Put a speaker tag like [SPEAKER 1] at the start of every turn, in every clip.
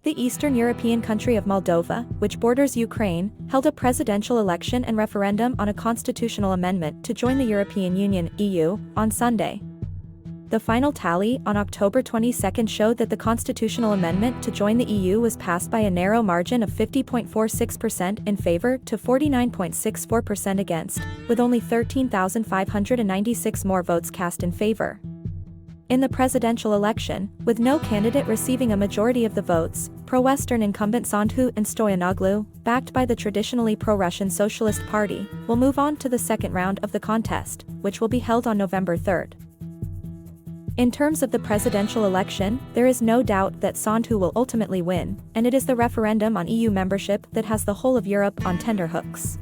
[SPEAKER 1] The Eastern European country of Moldova, which borders Ukraine, held a presidential election and referendum on a constitutional amendment to join the European Union (EU) on Sunday. The final tally on October 22 showed that the constitutional amendment to join the EU was passed by a narrow margin of 50.46% in favor to 49.64% against, with only 13,596 more votes cast in favor. In the presidential election, with no candidate receiving a majority of the votes, pro-Western incumbent Sandu and Stoyanoglu, backed by the traditionally pro-Russian Socialist Party, will move on to the second round of the contest, which will be held on November 3. In terms of the presidential election, there is no doubt that Sandu will ultimately win, and it is the referendum on EU membership that has the whole of Europe on tenterhooks.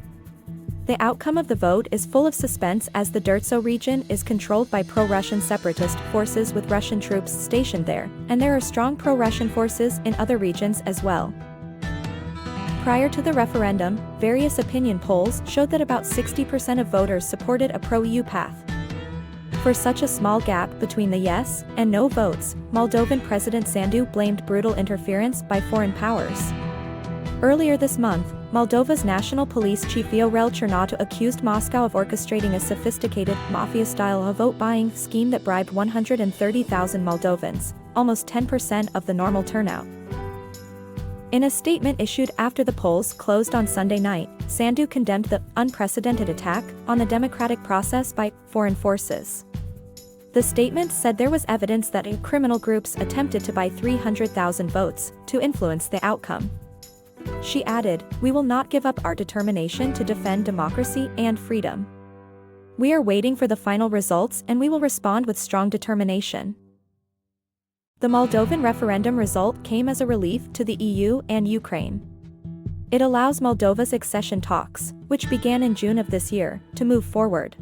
[SPEAKER 1] The outcome of the vote is full of suspense as the Dertso region is controlled by pro-Russian separatist forces with Russian troops stationed there, and there are strong pro-Russian forces in other regions as well. Prior to the referendum, various opinion polls showed that about 60% of voters supported a pro-EU path. For such a small gap between the yes and no votes, Moldovan President Sandu blamed brutal interference by foreign powers. Earlier this month, Moldova's national police chief Viorel Cernatu accused Moscow of orchestrating a sophisticated, mafia-style vote-buying scheme that bribed 130,000 Moldovans, almost 10% of the normal turnout. In a statement issued after the polls closed on Sunday night, Sandu condemned the unprecedented attack on the democratic process by foreign forces. The statement said there was evidence that criminal groups attempted to buy 300,000 votes to influence the outcome. She added, "We will not give up our determination to defend democracy and freedom. We are waiting for the final results and we will respond with strong determination." The Moldovan referendum result came as a relief to the EU and Ukraine. It allows Moldova's accession talks, which began in June of this year, to move forward.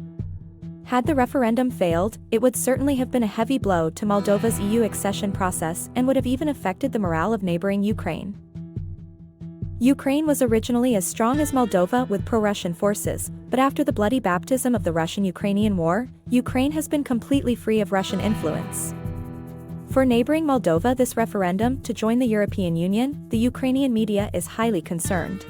[SPEAKER 1] Had the referendum failed, it would certainly have been a heavy blow to Moldova's EU accession process and would have even affected the morale of neighboring Ukraine. Ukraine was originally as strong as Moldova with pro-Russian forces, but after the bloody baptism of the Russian-Ukrainian War, Ukraine has been completely free of Russian influence. For neighboring Moldova, this referendum to join the European Union, the Ukrainian media is highly concerned.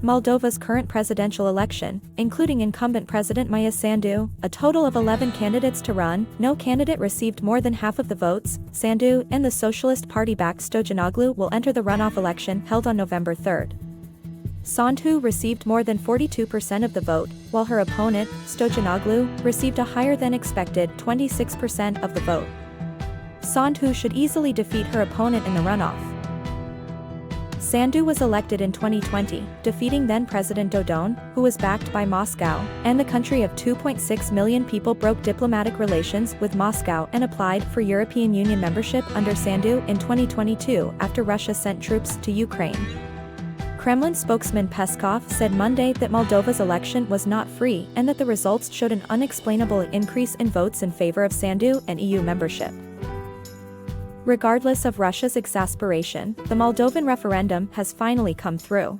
[SPEAKER 1] Moldova's current presidential election, including incumbent President Maya Sandu, a total of 11 candidates to run, no candidate received more than half of the votes. Sandu and the Socialist Party-backed Stoyanoglu will enter the runoff election held on November 3. Sandu received more than 42% of the vote, while her opponent, Stoyanoglu, received a higher-than-expected 26% of the vote. Sandu should easily defeat her opponent in the runoff. Sandu was elected in 2020, defeating then-President Dodon, who was backed by Moscow, and the country of 2.6 million people broke diplomatic relations with Moscow and applied for European Union membership under Sandu in 2022 after Russia sent troops to Ukraine. Kremlin spokesman Peskov said Monday that Moldova's election was not free and that the results showed an unexplainable increase in votes in favor of Sandu and EU membership. Regardless of Russia's exasperation, the Moldovan referendum has finally come through.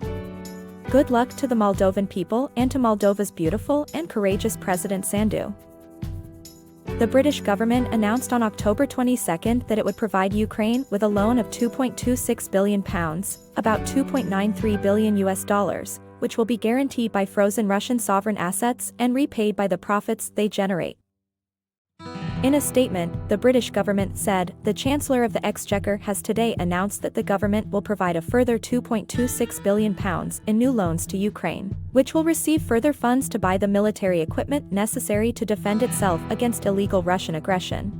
[SPEAKER 1] Good luck to the Moldovan people and to Moldova's beautiful and courageous President Sandu. The British government announced on October 22 that it would provide Ukraine with a loan of £2.26 billion, about $2.93 billion, which will be guaranteed by frozen Russian sovereign assets and repaid by the profits they generate. In a statement, the British government said, the Chancellor of the Exchequer has today announced that the government will provide a further £2.26 billion in new loans to Ukraine, which will receive further funds to buy the military equipment necessary to defend itself against illegal Russian aggression.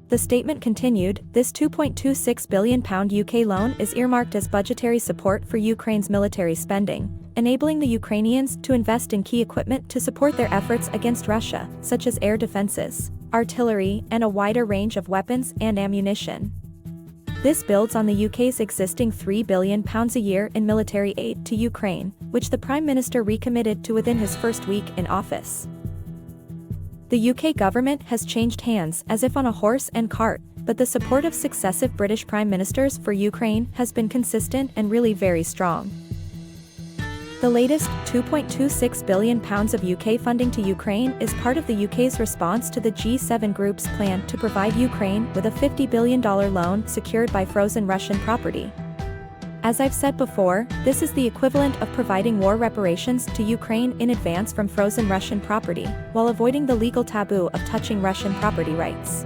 [SPEAKER 1] The statement continued, this £2.26 billion UK loan is earmarked as budgetary support for Ukraine's military spending, enabling the Ukrainians to invest in key equipment to support their efforts against Russia, such as air defenses, artillery, and a wider range of weapons and ammunition. This builds on the UK's existing £3 billion a year in military aid to Ukraine, which the Prime Minister recommitted to within his first week in office. The UK government has changed hands as if on a horse and cart, but the support of successive British Prime Ministers for Ukraine has been consistent and really very strong. The latest £2.26 billion of UK funding to Ukraine is part of the UK's response to the G7 group's plan to provide Ukraine with a $50 billion loan secured by frozen Russian property. As I've said before, this is the equivalent of providing war reparations to Ukraine in advance from frozen Russian property, while avoiding the legal taboo of touching Russian property rights.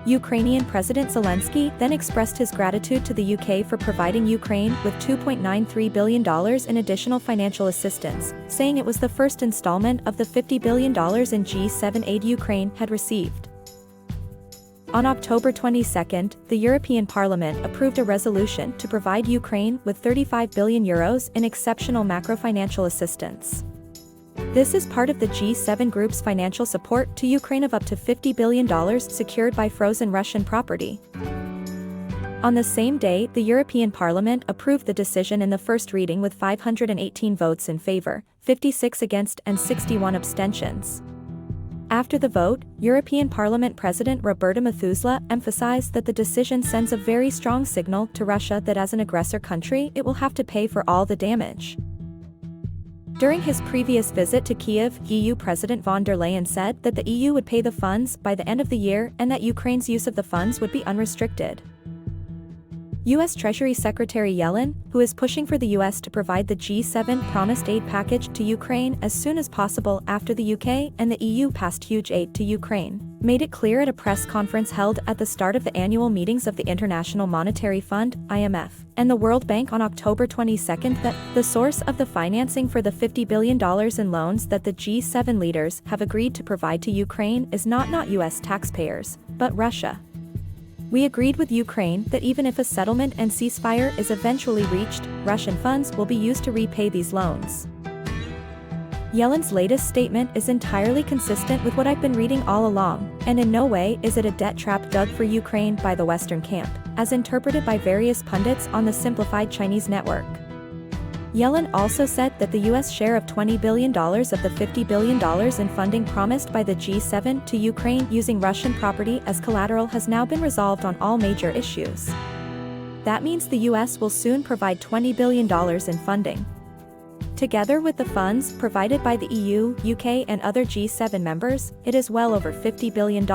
[SPEAKER 1] Ukrainian President Zelensky then expressed his gratitude to the UK for providing Ukraine with $2.93 billion in additional financial assistance, saying it was the first installment of the $50 billion in G7 aid Ukraine had received. On October 22, the European Parliament approved a resolution to provide Ukraine with €35 billion in exceptional macro-financial assistance. This is part of the G7 group's financial support to Ukraine of up to $50 billion secured by frozen Russian property. On the same day, the European Parliament approved the decision in the first reading with 518 votes in favor, 56 against and 61 abstentions. After the vote, European Parliament President Roberta Metsola emphasized that the decision sends a very strong signal to Russia that as an aggressor country it will have to pay for all the damage. During his previous visit to Kyiv, EU President von der Leyen said that the EU would pay the funds by the end of the year and that Ukraine's use of the funds would be unrestricted. U.S. Treasury Secretary Yellen, who is pushing for the U.S. to provide the G7 promised aid package to Ukraine as soon as possible after the UK and the EU passed huge aid to Ukraine, made it clear at a press conference held at the start of the annual meetings of the International Monetary Fund, IMF, and the World Bank on October 22 that the source of the financing for the $50 billion in loans that the G7 leaders have agreed to provide to Ukraine is not U.S. taxpayers, but Russia. We agreed with Ukraine that even if a settlement and ceasefire is eventually reached, Russian funds will be used to repay these loans. Yellen's latest statement is entirely consistent with what I've been reading all along, and in no way is it a debt trap dug for Ukraine by the Western camp, as interpreted by various pundits on the simplified Chinese network. Yellen also said that the U.S. share of $20 billion of the $50 billion in funding promised by the G7 to Ukraine using Russian property as collateral has now been resolved on all major issues. That means the U.S. will soon provide $20 billion in funding. Together with the funds provided by the EU, UK and other G7 members, it is well over $50 billion.